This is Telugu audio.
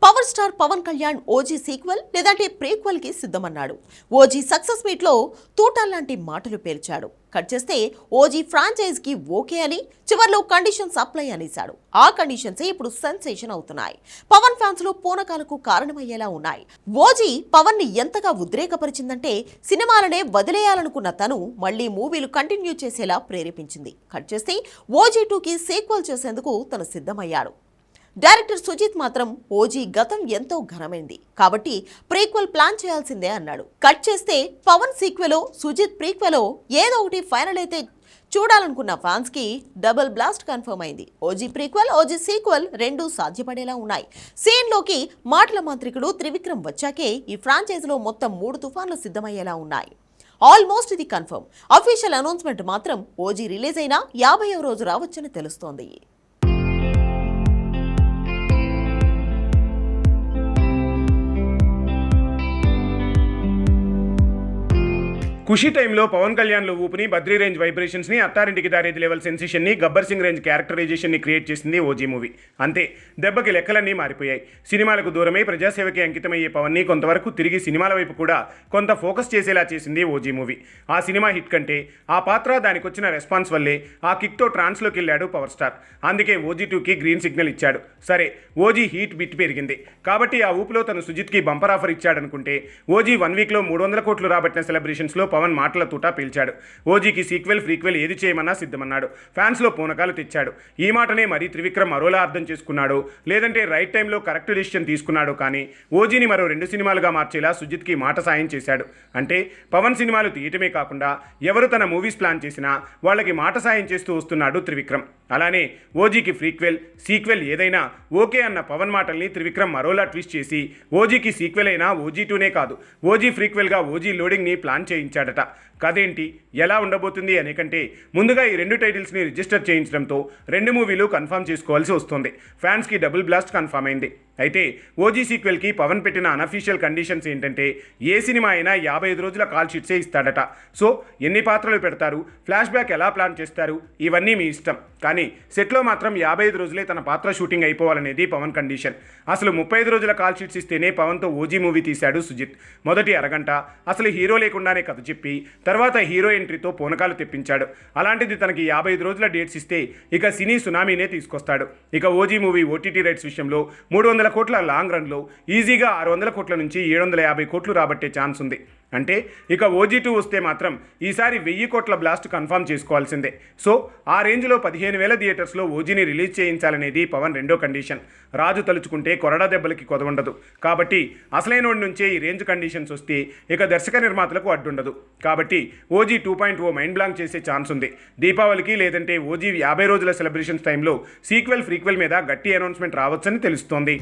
Power star Pawan Kalyan OG sequel లేదంటే ప్రీక్వెల్ కి సిద్ధమన్నాడు. ఓజీ సక్సెస్ మీట్ లో తూటాల్లాంటి మాటలు పేల్చాడు. కట్ చేస్తే ఓజీ ఫ్రాంచైజ్ కి ఓకే అని చివర్లో కండిషన్స్ అప్లై అనేశాడు. ఆ కండిషన్స్ ఇప్పుడు సెన్సేషన్ అవుతున్నాయి. పవన్ ఫ్యాన్స్ లో పూనకాలకు కారణమయ్యేలా ఉన్నాయి. ఓజీ పవన్ ని ఎంతగా ఉద్రేకపరిచిందంటే సినిమాలనే వదిలేయాలనుకున్న తను మళ్లీ మూవీలు కంటిన్యూ చేసేలా ప్రేరేపించింది. కట్ చేస్తే ఓజీ 2కి సీక్వెల్ చేసేందుకు తను సిద్ధమయ్యాడు. డైరెక్టర్ సుజిత్ మాత్రం ఓజీ గతం ఎంతో ఘనమైంది కాబట్టి ప్రీక్వెల్ ప్లాన్ చేయాల్సిందే అన్నాడు. కట్ చేస్తే పవన్ సీక్వెలో సుజిత్ ప్రీక్వెలో ఏదో ఒకటి ఫైనల్ అయితే చూడాలనుకున్న ఫ్యాన్స్ కి డబుల్ బ్లాస్ట్ కన్ఫర్మ్ అయింది. ఓజీ ప్రీక్వెల్ ఓజీ సీక్వెల్ రెండూ సాధ్యపడేలా ఉన్నాయి. సీన్ లోకి మాటల మాంత్రికుడు త్రివిక్రమ్ వచ్చాకే ఈ ఫ్రాంచైజీలో మొత్తం 3 తుఫాన్లు సిద్ధమయ్యేలా ఉన్నాయి. ఆల్మోస్ట్ ఇది కన్ఫర్మ్. అఫీషియల్ అనౌన్స్మెంట్ మాత్రం ఓజీ రిలీజ్ అయినా 50వ రోజు రావచ్చని తెలుస్తోంది. ఖుషి టైంలో పవన్ కళ్యాణ్లో ఊపిని, బద్రీ రేంజ్ వైబ్రేషన్స్ని, అత్తారింటికి దారేది లెవెల్ సెన్సేషన్ని, గబ్బర్ సింగ్ రేంజ్ క్యారెక్టరైజేషన్ని క్రియేట్ చేసింది ఓజీ మూవీ. అంతే, దెబ్బకి లెక్కలన్నీ మారిపోయాయి. సినిమాలకు దూరమై ప్రజాసేవకి అంకితమయ్యే పవన్ని కొంతవరకు తిరిగి సినిమాల వైపు కూడా కొంత ఫోకస్ చేసేలా చేసింది ఓజీ మూవీ. ఆ సినిమా హిట్ కంటే ఆ పాత్ర దానికి వచ్చిన రెస్పాన్స్ వల్లే ఆ కిక్తో ట్రాన్స్లోకి వెళ్ళాడు పవర్ స్టార్. అందుకే ఓజీ 2కి గ్రీన్ సిగ్నల్ ఇచ్చాడు. సరే, ఓజీ హీట్ బిట్ పెరిగింది కాబట్టి ఆ ఊపులో తను సుజిత్కి బంపర్ ఆఫర్ ఇచ్చాడనుకుంటే ఓజీ 1 వీక్లో 300 కోట్లు రాబట్టిన సెలబ్రేషన్స్లో పవన్ మాటల తూటా పీల్చాడు. ఓజీకి సీక్వెల్ ఫ్రీక్వెల్ ఏది చేయమన్నా సిద్ధమన్నాడు. ఫ్యాన్స్లో పూనకాలు తెచ్చాడు. ఈ మాటనే మరీ త్రివిక్రమ్ మరోలా అర్థం చేసుకున్నాడు, లేదంటే రైట్ టైంలో కరెక్ట్ డెసిషన్ తీసుకున్నాడు. కానీ ఓజీని మరో 2 సినిమాలుగా మార్చేలా సుజిత్కి మాట సాయం చేశాడు. అంటే పవన్ సినిమాలు తీయటమే కాకుండా ఎవరు తన మూవీస్ ప్లాన్ చేసినా వాళ్ళకి మాట సాయం చేస్తూ వస్తున్నాడు త్రివిక్రమ్. అలానే ఓజీకి ఫ్రీక్వెల్ సీక్వెల్ ఏదైనా ఓకే అన్న పవన్ మాటల్ని త్రివిక్రమ్ మరోలా ట్విస్ట్ చేసి ఓజీకి సీక్వెల్ అయినా ఓజీ 2నే కాదు ఓజీ ఫ్రీక్వెల్గా ఓజీ లోడింగ్ని ప్లాన్ చేయించాడట. కదేంటి, ఎలా ఉండబోతుంది అనే కంటే ముందుగా ఈ 2 టైటిల్స్ని రిజిస్టర్ చేయించడంతో 2 మూవీలు కన్ఫర్మ్ చేసుకోవాల్సి వస్తుంది. ఫ్యాన్స్కి డబుల్ బ్లాస్ట్ కన్ఫర్మ్ అయింది. అయితే ఓజీ సీక్వెల్కి పవన్ పెట్టిన అనఫీషియల్ కండిషన్స్ ఏంటంటే ఏ సినిమా అయినా 55 రోజుల కాల్ షీట్సే ఇస్తాడట. సో ఎన్ని పాత్రలు పెడతారు, ఫ్లాష్ బ్యాక్ ఎలా ప్లాన్ చేస్తారు, ఇవన్నీ మీ ఇష్టం. కానీ సెట్లో మాత్రం 55 రోజులే తన పాత్ర షూటింగ్ అయిపోవాలనేది పవన్ కండిషన్. అసలు 35 రోజుల కాల్ షీట్స్ ఇస్తేనే పవన్తో ఓజీ మూవీ తీశాడు సుజిత్. మొదటి అరగంట అసలు హీరో లేకుండానే కథ చెప్పి తర్వాత హీరో ఎంట్రీతో పూనకాలు తెప్పించాడు. అలాంటిది తనకి 55 రోజుల డేట్స్ ఇస్తే ఇక సినీ సునామీనే తీసుకొస్తాడు. ఇక ఓజీ మూవీ ఓటీటీ రైట్స్ విషయంలో 300 కోట్ల లాంగ్ రన్లో ఈజీగా 600 కోట్ల నుంచి 750 కోట్లు రాబట్టే ఛాన్స్ ఉంది. అంటే ఇక ఓజీ 2 వస్తే మాత్రం ఈసారి 1000 కోట్ల బ్లాస్ట్ కన్ఫర్మ్ చేసుకోవాల్సిందే. సో ఆ రేంజ్లో 15,000 థియేటర్స్లో ఓజీని రిలీజ్ చేయించాలనేది పవన్ రెండో కండిషన్. రాజు తలుచుకుంటే కొరడా దెబ్బలకి కొదవుండదు కాబట్టి అసలైనోడి నుంచే ఈ రేంజ్ కండిషన్స్ వస్తే ఇక దర్శక నిర్మాతలకు అడ్డుండదు. కాబట్టి ఓజీ 2.0 మైండ్ బ్లాంక్ చేసే ఛాన్స్ ఉంది. దీపావళికి లేదంటే ఓజీ 50 రోజుల సెలబ్రేషన్స్ టైంలో సీక్వెల్ ఫ్రీక్వెల్ మీద గట్టి అనౌన్స్మెంట్ రావచ్చని తెలుస్తోంది.